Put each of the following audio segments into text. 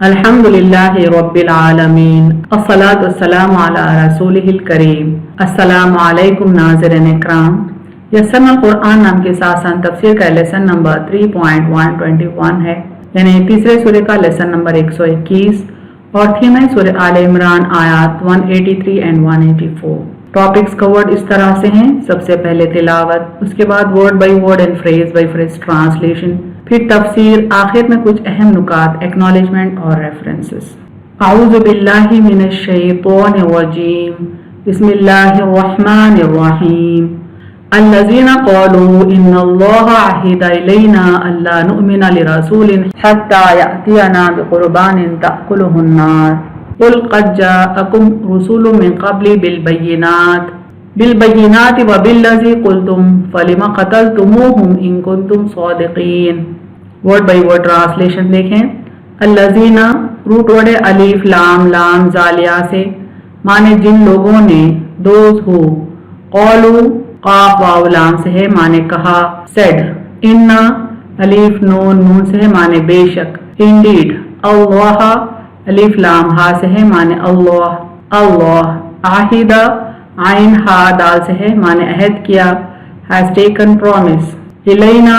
अल्हम्दुलिल्लाहि रब्बिल आलमीन अस्सलातु वस्सलामु अला रसूलिहिल करीम। अस्सलामु अलैकुम नाज़रीन इकराम। यस्सरना कुरान नाम के साथ साथ तफसीर का लेसन नंबर 3.121 है, यानी तीसरे सूरे का लेसन नंबर 121 और थीम है सूरे आले इमरान आयात 183 एंड 184। टॉपिक्स कवर्ड इस तरह से हैं: सबसे पहले तिलावत, उसके बाद word by word and phrase by phrase translation, फिर तफसीर, आखिर में कुछ अहम नुकात, एक्नॉलेजमेंट और रेफरेंसेस। आऊज़ु बिल्लाहि मिनश शैतानिर रजीम, बिस्मिल्लाहिर रहमानिर रहीम। अल्लज़ीना क़ालू इन्नल्लाहा अहिदा इलैना अल्ला नु'मिना लिरसूलिन हत्ता यअतियना बिक़ुरबानिन तअकुलुहुन नार क़ुल क़द जाअकुम रुसुलुम मिन क़ब्ली बिलबय्यिनाति व बिल्लज़ी क़ुल्तुम फ़लिमा क़तलतुमूहुम इन कुंतुम सादिक़ीन। वर्ड बाई वर्ड ट्रांसलेशन देखें। अल्लज़ीना रूट वर्ड है अलीफ लाम लाम जालिया से, माने जिन लोगों ने, दोज हु। क़ालू क़ाफ वाव लाम से है, माने कहा, सेड। इन्ना अलीफ नून नून से है, माने बेशक। इंडीड अल्लाह अलीफ लाम हा से है, माने अल्लाह अल्लाह। आहिदा आइन हा दाल से है, माने अहद किया, हैज टेकन प्रॉमिस। इलैना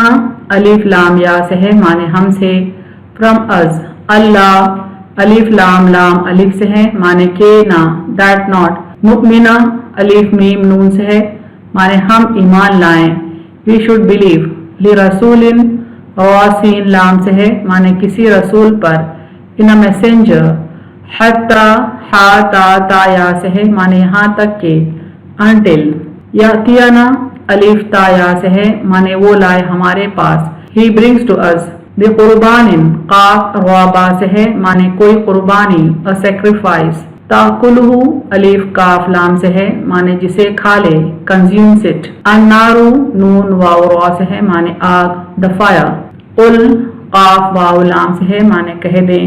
अलीफ लाम या से है, माने हमसे। फ्रॉम अस अल्लाह अलीफ लाम लाम अलीफ से है, माने के ना, दैट नॉट। नुमिना अलीफ मीम नून से है, माने हम ईमान लाएं, वी शुड बिलीव। लिरसूलिन सीन लाम से है, माने किसी रसूल पर। इन अ मैसेंजर हत्ता हा ता या से है, माने यहाँ तक के। अंटिल यातियाना अलीफ ता या से है, माने वो लाए हमारे पास। ही ब्रिंग्स टू अस बिकुर्बानिन काफ रवा से है, माने कोई कुर्बानी, अ सेक्रीफाइस। ताकुलहु अलीफ काफ लाम से है, माने जिसे खा ले, कंज्यूम्स इट। अन्नारू नून वाव रा से है, माने आग, द फायर। उल काफ वाव लाम से है, माने कह दें,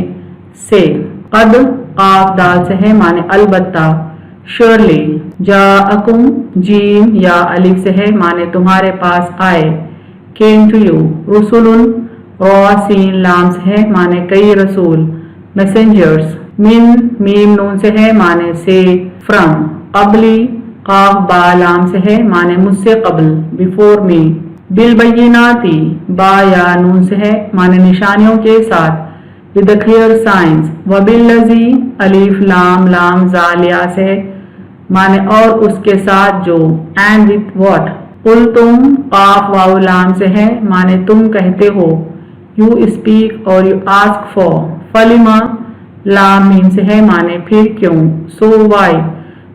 से। कद काफ दाल से है, माने अलबत्ता, श्योरली। जाअकुम जीम या अलीफ से है, माने तुम्हारे पास आए, केम टू यू। रुसुलुन रा सीन लाम से है, माने कई रसूल, मैसेंजर्स। मिन मीम नून से है, माने से, फ्रॉम। कबली काफ बा लाम से है, माने मुझसे कबल, बिफोर मी। बिलबय्यिनाति बा या नून से है, माने निशानियों के साथ, विद द क्लियर साइंस। व बिल्लज़ी अलीफ लाम लाम जालिया से है, माने और उसके साथ जो, एंड विथ व्हाट। कुल तुम काफ वाव लाम से है, माने तुम कहते हो, यू स्पीक और यू आस्क फॉर। फलिमा लाम मीम से है, माने फिर क्यों, सो वाई।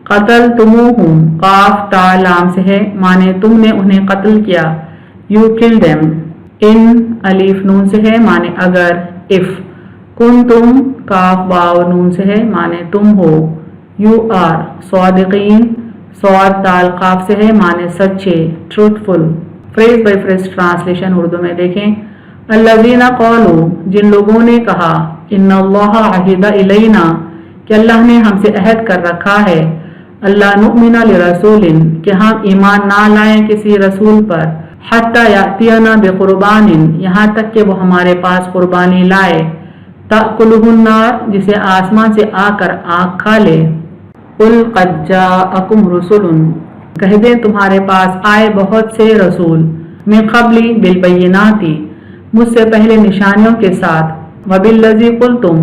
कतल तुमुहुम काफ ता लाम से है, माने तुमने उन्हें कत्ल किया, यू किल देम। इन अलीफ नून से है, माने अगर, इफ। कुन तुम काफ वाव नून से है, माने तुम हो, यू आर। सादिकीन स्वाद ताल काफ से है, माने सच्चे, truthful. Phrase by phrase translation Urdu में देखें। अल्लज़ीना क़ालू जिन लोगों ने कहा, इन्नल्लाहा अहिदा इलैना कि अल्लाह ने हमसे अहद कर रखा है, अल्ला नुमिना लिरसूलिन कि हम ईमान ना लाएं किसी रसूल पर, हत्ता यातियना बिकुर्बानिन यहाँ तक कि वो हमारे पास कुर्बानी लाए, तअकुलुहुन नार जिसे आसमान से आकर आग खा ले। कुल क़द जाअकुम रुसुलुन कह दे तुम्हारे पास आए बहुत से रसूल, मिन क़ब्ली बिलबय्यिनाति मुझसे पहले निशानियों के साथ, व बिल्लज़ी क़ुल्तुम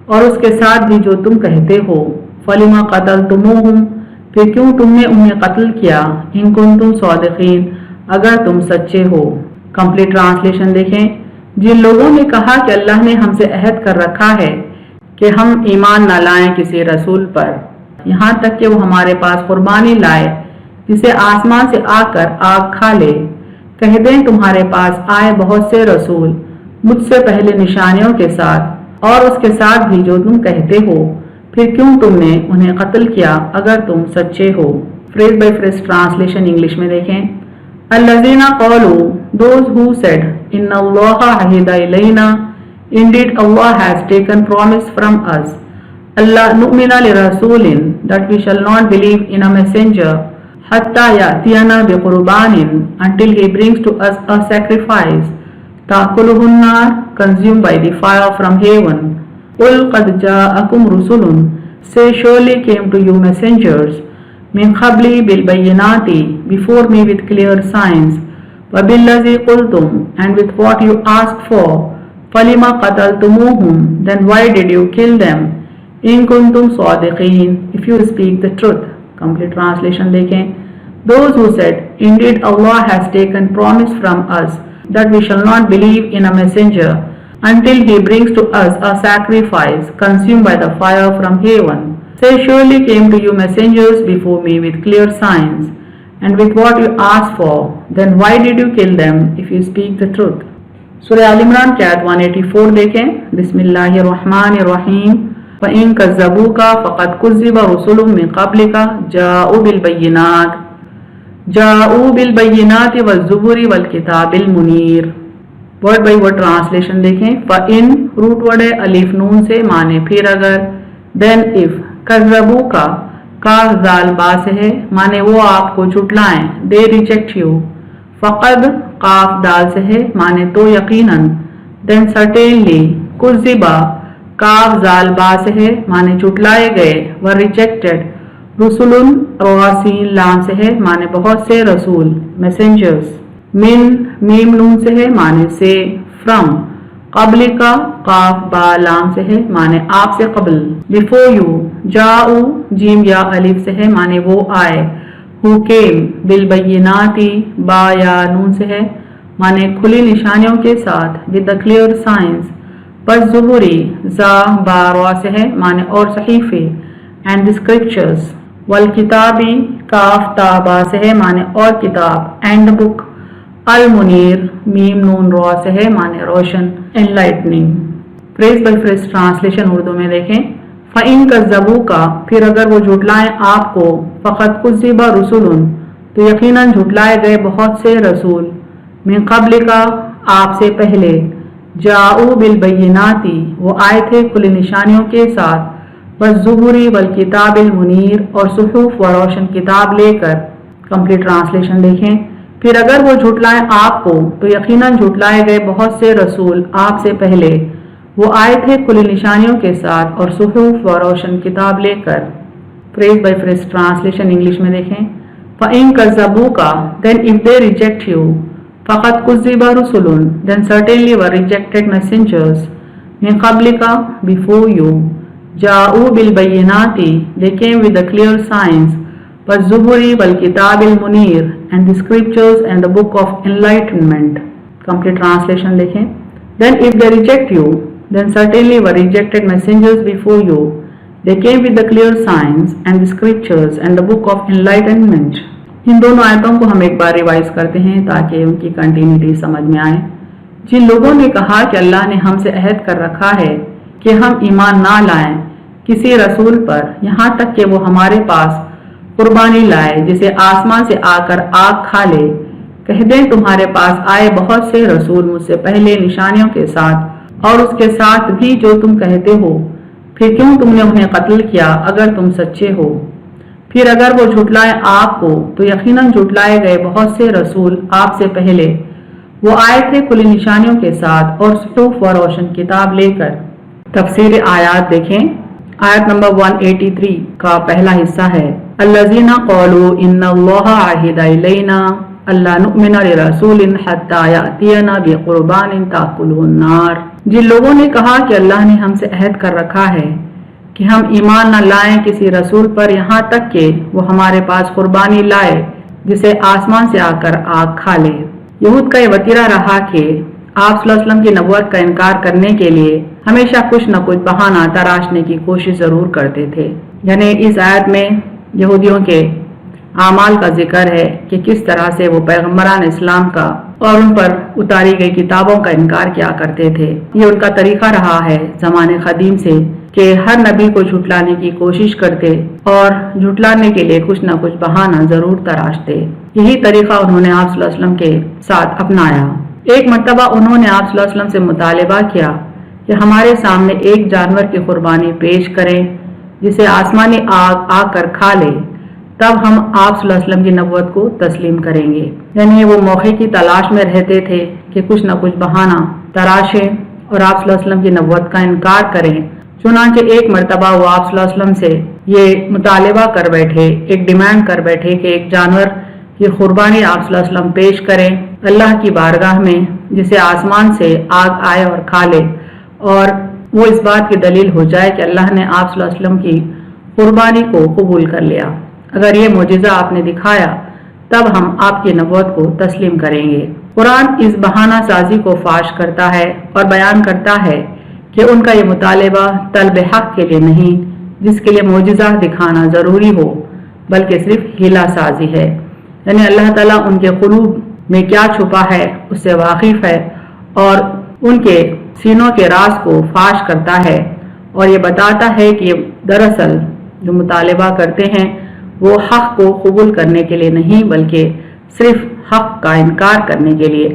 और उसके साथ भी जो तुम कहते हो। फलिमा क़तलतुमूहुम फिर क्यों तुमने उन्हें कत्ल किया, इन कुंतुम सादिक़ीन अगर तुम सच्चे हो। कंप्लीट ट्रांसलेशन देखें। जिन लोगों ने कहा कि अल्लाह ने हमसे अहद कर रखा है कि हम ईमान न लाएं किसी रसूल पर, यहाँ तक कि वो हमारे पास कुर्बानी लाए जिसे आसमान से आकर आग खा ले। कह दें तुम्हारे पास आए बहुत से रसूल मुझसे पहले निशानियों के साथ, और उसके साथ भी जो तुम कहते हो, फिर क्यों तुमने उन्हें कत्ल किया अगर तुम सच्चे हो। Phrase by phrase translation English में देखें। अल्लज़ीना क़ालू दोज हु सेड, इन्नल्लाहा अहिदा इलैना indeed Allah has taken promise from us, अल्ला नुमिना लिरसूलिन that we shall not believe in a messenger, हत्ता यातियना बिकुर्बानिन until he brings to us a sacrifice, ताकुलुहुन नार consumed by the fire from heaven, قُلْ قَدْ جَاءَكُمْ رُسُلٌ Say surely came to you messengers مِنْ قَبْلِي بِالْبَيِّنَاتِ before me with clear signs وَبِالَّذِي قُلْتُمْ and with what you asked for فَلِمَ قَتَلْتُمُوهُمْ then why did you kill them إِن كُنْتُمْ صَادِقِينَ if you speak the truth. Complete translation देखें. Those who said, indeed Allah has taken promise from us that we shall not believe in a messenger until he brings to us a sacrifice consumed by the fire from heaven. Say surely came to you messengers before me with clear signs and with what you asked for, then why did you kill them if you speak the truth. Surah Al-Imran की आयत 184 देखें. बिस्मिल्लाहिर्रहमानिर्रहीम فَإِن كَذَّبُوكَ فَقَدْ كُذِّبَ رُسُلٌ مِّن قَبْلِكَ جاءوا بالبينات والزبر والکتاب المنیر. Word by word translation دیکھیں. فَإِن روٹ ورڈ ہے الف نون سے معنی پھر اگر. دین اف کذبوا کا کاف زال با سے ہے معنی وہ آپ کو جھٹلائیں. دے ریجیکٹ یو. فقد قاف دال سے ہے معنی تو یقیناً. دین سرٹینلی کذبا کاف زال با سے ہے معنی جھٹلائے گئے. ور ریجیکٹڈ رسولن رواسین لام سے ہے معنی بہت سے رسول میسنجرز. من میم نون سے ہے معنی سے. فرام قبل کا قاف با لام سے ہے معنی آپ سے قبل. بفور یو جاؤ جیم یا الف سے ہے معنی وہ آئے. ہو کیم بالبیناتی با یا نون سے ہے معنی کھلی نشانیوں کے ساتھ. With the clear science. بس زبوری زا با روا سے ہے معنی اور صحیفے. And the scriptures. والکتابی کاف تا با سے ہے معنی اور کتاب. And book. المنیر میم نون روا سے ہے معنی روشن enlightening. Phrase by phrase translation Urdu میں دیکھیں. فَإِن كَذَّبُوكَ پھر اگر وہ جھٹلائیں آپ کو. فَقَدْ كُذِّبَ رُسُلٌ تو یقیناً جھٹلائے گئے بہت سے رسول. مِن قَبْلِكَ آپ سے پہلے. جاؤ بالبینات وہ آئے تھے کھلی نشانیوں کے ساتھ. والزبری والکتاب المنیر اور صحف و روشن کتاب لے کر. کمپلیٹ ٹرانسلیشن دیکھیں. پھر اگر وہ جھٹلائیں آپ کو تو یقیناً جھٹلائے گئے بہت سے رسول آپ سے پہلے. وہ آئے تھے کھلی نشانیوں کے ساتھ اور صحف و روشن کتاب لے کر. Phrase by phrase translation English میں دیکھیں. فَإِن كَذَّبُوكَ then if they reject you. فَقَدْ كُذِّبَ رُسُلٌ then certainly were rejected messengers. مِن قَبْلِكَ before you. جاؤ بالبینات they came with the clear signs. والزبر والکتاب المنیر and the scriptures and the book of enlightenment. Complete translation دیکھیں. Then if they reject you, then certainly were rejected messengers before you. They came with the clear signs and the scriptures and the book of enlightenment. ان دونوں آیتوں کو ہم ایک بار revise کرتے ہیں تاکہ ان کی کنٹینیوٹی سمجھ میں آئے. جن لوگوں نے کہا کہ اللہ نے ہم سے عہد کر رکھا ہے کہ ہم ایمان نہ لائیں کسی رسول پر یہاں تک کہ وہ ہمارے پاس قربانی لائے جسے آسمان سے آ کر آگ کھا لے. کہہ دیں تمہارے پاس آئے بہت سے رسول مجھ سے پہلے نشانیوں کے ساتھ اور اس کے ساتھ بھی جو تم کہتے ہو. پھر کیوں تم نے انہیں قتل کیا اگر تم سچے ہو. پھر اگر وہ جھٹلائیں آپ کو تو یقیناً جھٹلائے گئے بہت سے رسول آپ سے پہلے. وہ آئے تھے کھلی نشانیوں کے ساتھ اور صحف و روشن کتاب لے کر. تفسیر آیات دیکھیں. آیت نمبر 183 کا پہلا حصہ ہے الذین قالوا ان اللہ عہد الینا الا نؤمن لرسول حتی یأتینا بقربان تأکلہ النار. جن لوگوں نے کہا کہ اللہ نے ہم سے عہد کر رکھا ہے کہ ہم ایمان نہ لائیں کسی رسول پر یہاں تک کہ وہ ہمارے پاس قربانی لائے جسے آسمان سے آ کر آگ کھا لے. یہود کا یہ وتیرہ رہا کہ آپ صلی اللہ علیہ وسلم کی نبوت کا انکار کرنے کے لیے ہمیشہ کچھ نہ کچھ بہانہ تراشنے کی کوشش ضرور کرتے تھے. یعنی اس آیت میں یہودیوں کے اعمال کا ذکر ہے کہ کس طرح سے وہ پیغمبران اسلام کا اور ان پر اتاری گئی کتابوں کا انکار کیا کرتے تھے. یہ ان کا طریقہ رہا ہے زمانے قدیم سے کہ ہر نبی کو جھٹلانے کی کوشش کرتے اور جھٹلانے کے لیے کچھ نہ کچھ بہانہ ضرور تراشتے. یہی طریقہ انہوں نے آپ صلی اللہ علیہ وسلم کے ساتھ اپنایا. ایک مرتبہ انہوں نے آپ صلی اللہ علیہ وسلم سے مطالبہ کیا کہ ہمارے سامنے ایک جانور کی قربانی پیش کریں جسے آسمانی آگ آ کر کھا لے, تب ہم آپ صلی اللہ علیہ وسلم کی نبوت کو تسلیم کریں گے. یعنی وہ موقع کی تلاش میں رہتے تھے کہ کچھ نہ کچھ بہانہ تراشیں اور آپ صلی اللہ علیہ وسلم کی نبوت کا انکار کریں चुनांचे एक मरतबा वो आप सल्लल्लाहु अलैहि वसल्लम से ये मुतालिबा कर बैठे, एक डिमांड कर बैठे कि एक जानवर की कुर्बानी आप सल्लल्लाहु अलैहि वसल्लम पेश करें अल्लाह की बारगाह में, जिसे आसमान से आग आए और खा ले, और वो इस बात की दलील हो जाए कि अल्लाह ने आप सल्लल्लाहु अलैहि वसल्लम की कुर्बानी को कबूल कर लिया। अगर ये मोजिज़ा आपने दिखाया तब हम आपकी नबूवत को तस्लीम करेंगे। कुरान इस बहाना साजी को फाश करता है और बयान करता है कि उनका ये मुतालिबा तलब हक के लिए नहीं, जिसके लिए मोजिज़ा दिखाना ज़रूरी हो, बल्कि सिर्फ हीला साजी है। यानी अल्लाह ताला उनके क़ुलूब में क्या छुपा है उससे वाकिफ़ है और उनके सीनों के राज को फाश करता है और ये बताता है कि दरअसल जो मुतालिबा करते हैं वो हक को कबूल करने के लिए नहीं, बल्कि सिर्फ हक का इनकार करने के लिए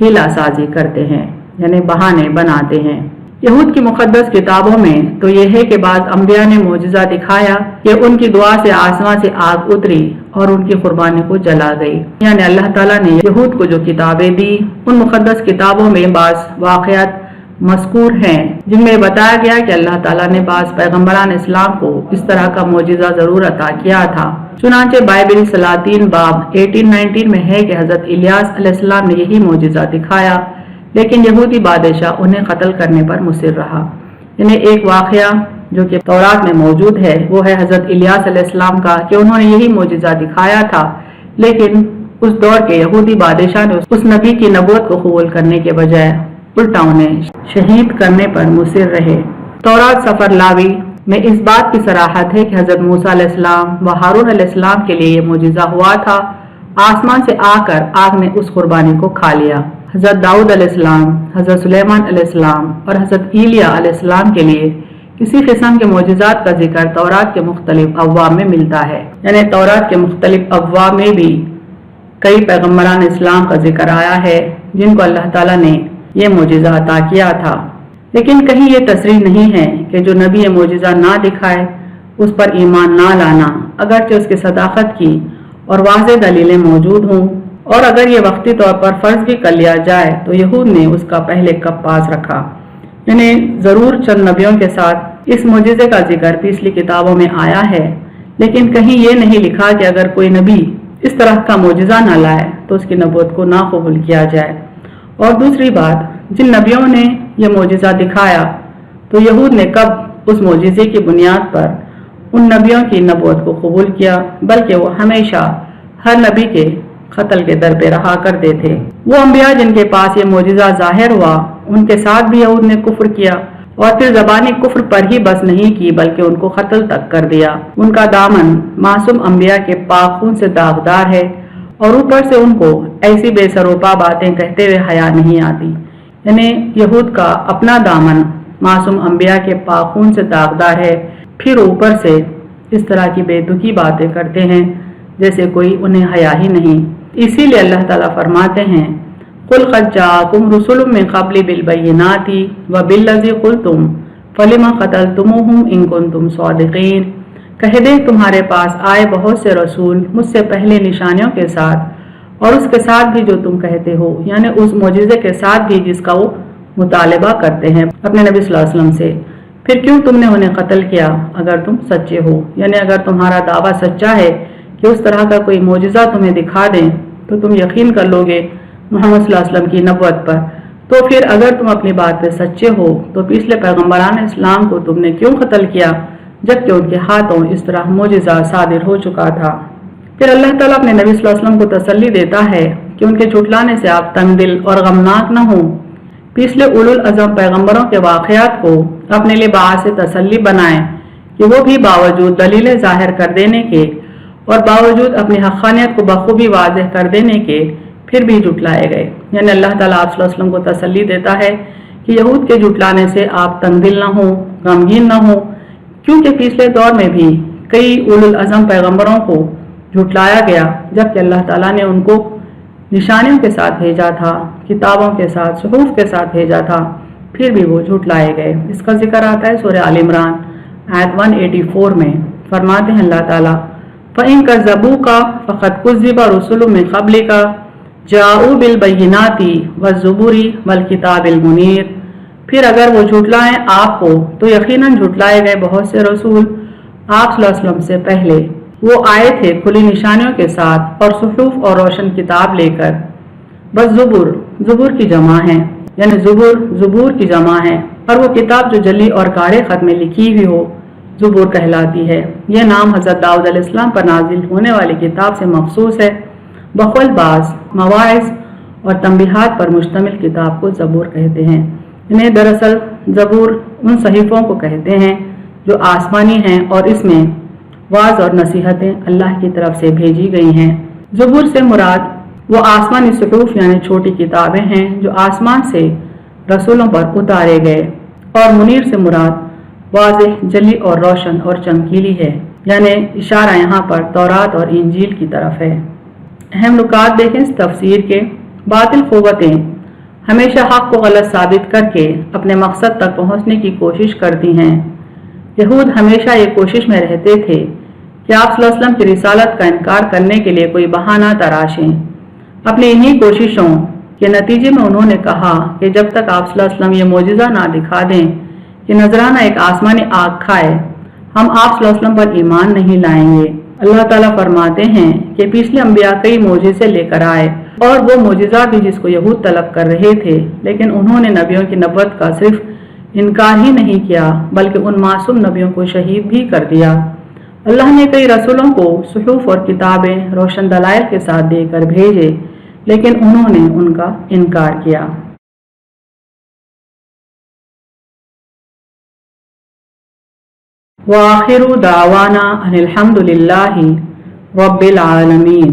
हीला साजी करते हैं, यानी बहाने बनाते हैं। यहूद की मुक़द्दस किताबों में तो यह है कि बाज़ अंबिया ने मोजिज़ा दिखाया कि उनकी दुआ से आसमां से आग उतरी और उनकी कुर्बानी को जला गई। यानी अल्लाह ताला ने यहूद को जो किताबें दी, उन मुक़द्दस किताबों में बाज़ वाक़यात मज़कूर हैं जिनमें बताया गया कि अल्लाह ताला ने बाज़ पैगम्बरान इस्लाम को इस तरह का मोजिज़ा ज़रूर अता किया था। चुनांचे बाइबिल सलातीन बाब 18-19 में है कि हज़रत इलियास अलैहिस्सलाम ने यही मोजिज़ा दिखाया, लेकिन यहूदी बादशाह उन्हें कत्ल करने पर मुसिर रहा। इन्हें एक वाक़या जो कि तौरात में मौजूद है वो है हज़रत इलियास अलैहिस्सलाम का कि उन्होंने यही मोजिज़ा दिखाया था, लेकिन उस दौर के यहूदी बादशाह ने उस नबी की नबूवत को कबूल करने के बजाय उल्टा उन्हें शहीद करने पर मुसिर रहे। तौरात सफर लावी में इस बात की सराहत है कि हज़रत मूसा अलैहिस्सलाम व हारून अलैहिस्सलाम के लिए ये मोजिज़ा हुआ था, आसमान से आकर आग ने उस कुर्बानी को खा लिया। हज़रत दाऊद अलैहिस्सलाम, हज़रत सुलेमान अलैहिस्सलाम और हज़रत ईलिया अलैहिस्सलाम के लिए इसी किस्म के मोजिज़ात का जिक्र तौरात के मुख्तलिफ अब्वाब में मिलता है। यानी तौरात के मुख्तलिफ अब्वाब में भी कई पैगम्बरान इस्लाम का जिक्र आया है जिनको अल्लाह ताला ने ये मोजिज़ा अता किया था, लेकिन कहीं ये तस्रीह नहीं है कि जो नबी ये मोजिज़ा ना दिखाए उस पर ईमान ना लाना, अगरचे उसकी सदाकत की और वाज़ेह दलीलें मौजूद हों, और अगर ये वक्ती तौर पर फ़र्ज भी कर लिया जाए तो यहूद ने उसका पहले कब पास रखा। यानी ज़रूर चंद नबियों के साथ इस मोजिज़े का जिक्र पिछली किताबों में आया है, लेकिन कहीं ये नहीं लिखा कि अगर कोई नबी इस तरह का मोजिज़ा न लाए तो उसकी नबूवत को ना कबूल किया जाए। और दूसरी बात, जिन नबियों ने यह मोजिज़ा दिखाया तो यहूद ने कब उस मोजिज़े की बुनियाद पर उन नबियों की नबूवत को कबूल किया, बल्कि वो हमेशा हर नबी के कत्ल के दर पे रहा करते थे। वो अंबिया जिनके पास ये मोजिज़ा जाहिर हुआ उनके साथ भी यहूद ने कुफ्र किया और फिर ज़बानी कुफ्र पर ही बस नहीं की बल्कि उनको कत्ल तक कर दिया। उनका दामन मासूम अंबिया के पाक खून से दागदार है और ऊपर से उनको ऐसी बेसरोपा बातें कहते हुए हया नहीं आती। यानी यहूद का अपना दामन मासूम अंबिया के पाक खून से दागदार है, फिर ऊपर से इस तरह की बेतुकी बातें करते हैं जैसे कोई उन्हें हया ही नहीं। इसीलिए अल्लाह ताला फरमाते हैं, कुल क़द जाअकुम रुसुलुम मिन क़ब्ली बिल बय्यिनाति व बिल्लज़ी क़ुल्तुम फ़लिमा क़तलतुमूहुम इन कुंतुम सादिक़ीन। कह दे तुम्हारे पास आए बहुत से रसूल मुझसे पहले निशानियों के साथ और उसके साथ भी जो तुम कहते हो, यानी उस मोजिज़े के साथ भी जिसका वो मुतालिबा करते हैं अपने नबी सल्लल्लाहु अलैहि वसल्लम से, फिर क्यों तुमने उन्हें कत्ल किया अगर तुम सच्चे हो। यानी अगर तुम्हारा दावा सच्चा है कि उस तरह का कोई मोजिज़ा तुम्हें दिखा दें तो तुम यकीन कर लोगे मोहम्मद सल्लल्लाहु अलैहि वसल्लम की नबूवत पर, तो फिर अगर तुम अपनी बात पे सच्चे हो तो पिछले पैगम्बरान इस्लाम को तुमने क्यों कत्ल किया जबकि उनके हाथों इस तरह मोजिज़ा सादिर हो चुका था। फिर अल्लाह ताला अपने नबी सल्लल्लाहु अलैहि वसल्लम को तसल्ली देता है कि उनके झुठलाने से आप तंगदिल और गमनाक न हो। पिछले उलुल अज़म पैगम्बरों के वाक़यात को अपने लिए बाअस तसल्ली बनाएं कि वो भी बावजूद दलीलें ज़ाहिर कर देने के और बावजूद अपनी हक़ानियत को बखूबी वाज़ेह कर देने के फिर भी झुटलाए गए। यानी अल्लाह ताला आप सल्लल्लाहु अलैहि वसल्लम को तसल्ली देता है कि यहूद के झुटलाने से आप तंगदिल न हो, गमगीन न हो, क्योंकि पिछले दौर में भी कई उलुल अज़म पैगम्बरों को झुटलाया गया जबकि अल्लाह ताला ने उनको निशानियों के साथ भेजा था, किताबों के साथ, सुहूफ के साथ भेजा था, फिर भी वो झुटलाए गए। इसका जिक्र आता है सूरह आल इमरान आयत 184 में। फरमाते हैं अल्लाह ताला, फ़इन कज़्ज़बूका फ़क़द कुज़्ज़िबा रुसुलुम मिन क़ब्लिका जाऊ बिल बय्यिनाति वज़्ज़ुबुरी वल किताबिल मुनीर। फिर अगर वो झुटलाएं आपको तो यकीनन झुटलाए गए बहुत से रसूल आप सल्लल्लाहु अलैहि वसल्लम से पहले। वो आए थे खुली निशानियों के साथ और सुहूफ और रोशन किताब लेकर। बस ज़ुबुर की जमा है, यानी ज़ुबूर की जमा है, और वो किताब जो जली और गाढ़े खत में लिखी हुई हो ज़ुबूर कहलाती है। यह नाम हज़रत दाऊद अलैहिस्सलाम पर नाजिल होने वाली किताब से मखसूस है। बखौल बाज़ मवाइज़ और तंबीहात पर मुश्तमिल किताब को ज़बूर कहते हैं। इन्हें दरअसल ज़बूर उन सहीफ़ों को कहते हैं जो आसमानी हैं और इसमें वाज़ और नसीहतें अल्लाह की तरफ से भेजी गई हैं। ज़बूर से मुराद वो आसमानी सुहूफ यानी छोटी किताबें हैं जो आसमान से रसूलों पर उतारे गए, और मुनीर से मुराद वाज़ेह, जली और रोशन और चमकीली है, यानी इशारा यहाँ पर तौरात और इंजील की तरफ है। अहम नुकात देखें इस तफसीर के। बातिल क़ुव्वतें हमेशा हक़ को गलत साबित करके अपने मकसद तक पहुँचने की कोशिश करती हैं। यहूद हमेशा ये कोशिश में रहते थे कि आप सल्लल्लाहु अलैहि वसल्लम की रिसालत का इनकार करने के लिए कोई बहाना तराशें। अपनी इन्हीं कोशिशों के नतीजे में उन्होंने कहा कि जब तक आप सल्लल्लाहु अलैहि वसल्लम ये मोजिज़ा ना दिखा दें कि नजराना एक आसमानी आग खाए, हम आप सल्लल्लाहु अलैहि वसल्लम पर ईमान नहीं लाएंगे। अल्लाह ताला फरमाते हैं कि पिछले अंबिया कई मोजिज़े लेकर आए, और वो मोजिज़ा भी जिसको यहूद तलब कर रहे थे, लेकिन उन्होंने नबियों की नबूवत का सिर्फ इनकार ही नहीं किया बल्कि उन मासूम नबियों को शहीद भी कर दिया। अल्लाह ने कई रसूलों को सुहूफ और किताबें रोशन दलाइल के साथ देकर भेजे, लेकिन उन्होंने उनका इनकार किया। व आखिरु दावाना अनिल हम्दुलिल्लाहि रब्बिल आलमीन।